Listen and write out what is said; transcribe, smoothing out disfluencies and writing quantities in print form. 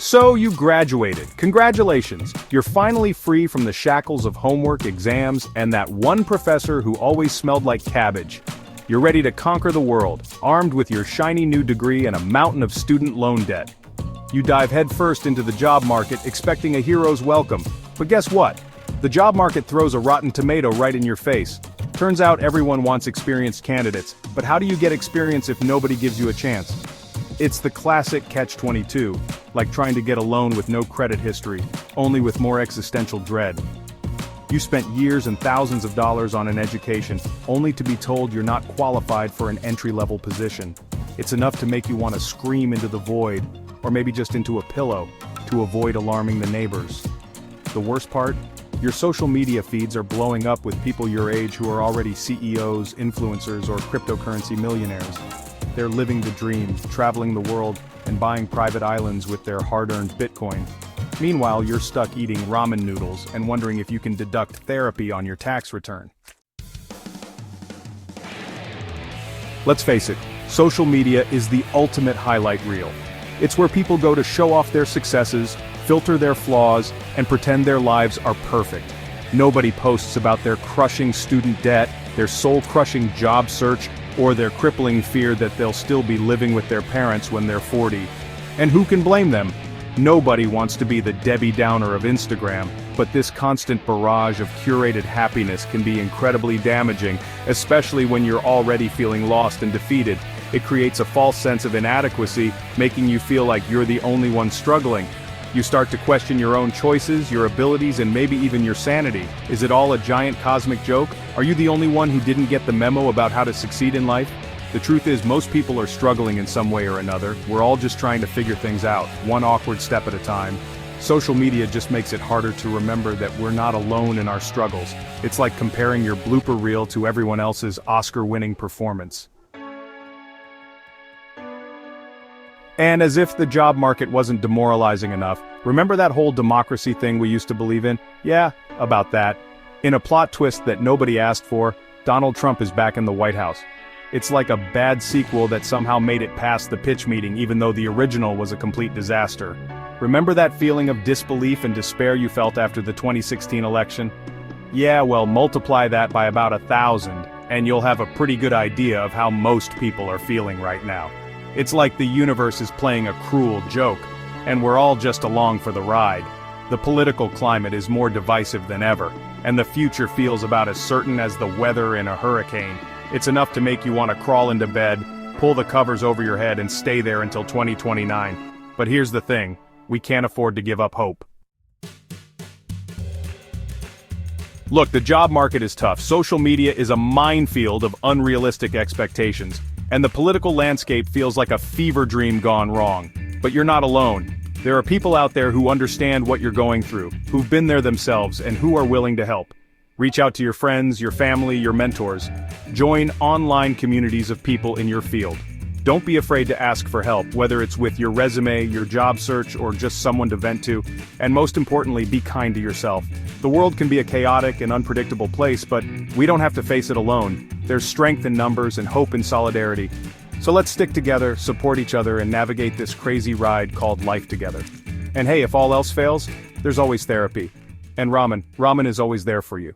So you graduated. Congratulations. You're finally free from the shackles of homework, exams, and that one professor who always smelled like cabbage. You're ready to conquer the world, armed with your shiny new degree and a mountain of student loan debt. You dive headfirst into the job market expecting a hero's welcome. But guess what? The job market throws a rotten tomato right in your face. Turns out everyone wants experienced candidates, but how do you get experience if nobody gives you a chance? It's the classic catch-22, like trying to get a loan with no credit history, only with more existential dread. You spent years and thousands of dollars on an education, only to be told you're not qualified for an entry-level position. It's enough to make you want to scream into the void, or maybe just into a pillow, to avoid alarming the neighbors. The worst part? Your social media feeds are blowing up with people your age who are already CEOs, influencers, or cryptocurrency millionaires. They're living the dream, traveling the world, and buying private islands with their hard-earned Bitcoin. Meanwhile, you're stuck eating ramen noodles and wondering if you can deduct therapy on your tax return. Let's face it, social media is the ultimate highlight reel. It's where people go to show off their successes, filter their flaws, and pretend their lives are perfect. Nobody posts about their crushing student debt, their soul-crushing job search, or their crippling fear that they'll still be living with their parents when they're 40. And who can blame them? Nobody wants to be the Debbie Downer of Instagram, but this constant barrage of curated happiness can be incredibly damaging, especially when you're already feeling lost and defeated. It creates a false sense of inadequacy, making you feel like you're the only one struggling. You start to question your own choices, your abilities, and maybe even your sanity. Is it all a giant cosmic joke? Are you the only one who didn't get the memo about how to succeed in life? The truth is, most people are struggling in some way or another. We're all just trying to figure things out, one awkward step at a time. Social media just makes it harder to remember that we're not alone in our struggles. It's like comparing your blooper reel to everyone else's Oscar-winning performance. And as if the job market wasn't demoralizing enough, remember that whole democracy thing we used to believe in? Yeah, about that. In a plot twist that nobody asked for, Donald Trump is back in the White House. It's like a bad sequel that somehow made it past the pitch meeting even though the original was a complete disaster. Remember that feeling of disbelief and despair you felt after the 2016 election? Yeah, well, multiply that by about 1,000, and you'll have a pretty good idea of how most people are feeling right now. It's like the universe is playing a cruel joke, and we're all just along for the ride. The political climate is more divisive than ever, and the future feels about as certain as the weather in a hurricane. It's enough to make you want to crawl into bed, pull the covers over your head and stay there until 2029. But here's the thing, we can't afford to give up hope. Look, the job market is tough. Social media is a minefield of unrealistic expectations. And the political landscape feels like a fever dream gone wrong. But you're not alone. There are people out there who understand what you're going through, who've been there themselves, and who are willing to help. Reach out to your friends, your family, your mentors. Join online communities of people in your field. Don't be afraid to ask for help, whether it's with your resume, your job search, or just someone to vent to. And most importantly, be kind to yourself. The world can be a chaotic and unpredictable place, but we don't have to face it alone. There's strength in numbers and hope in solidarity. So let's stick together, support each other, and navigate this crazy ride called life together. And hey, if all else fails, there's always therapy. And ramen is always there for you.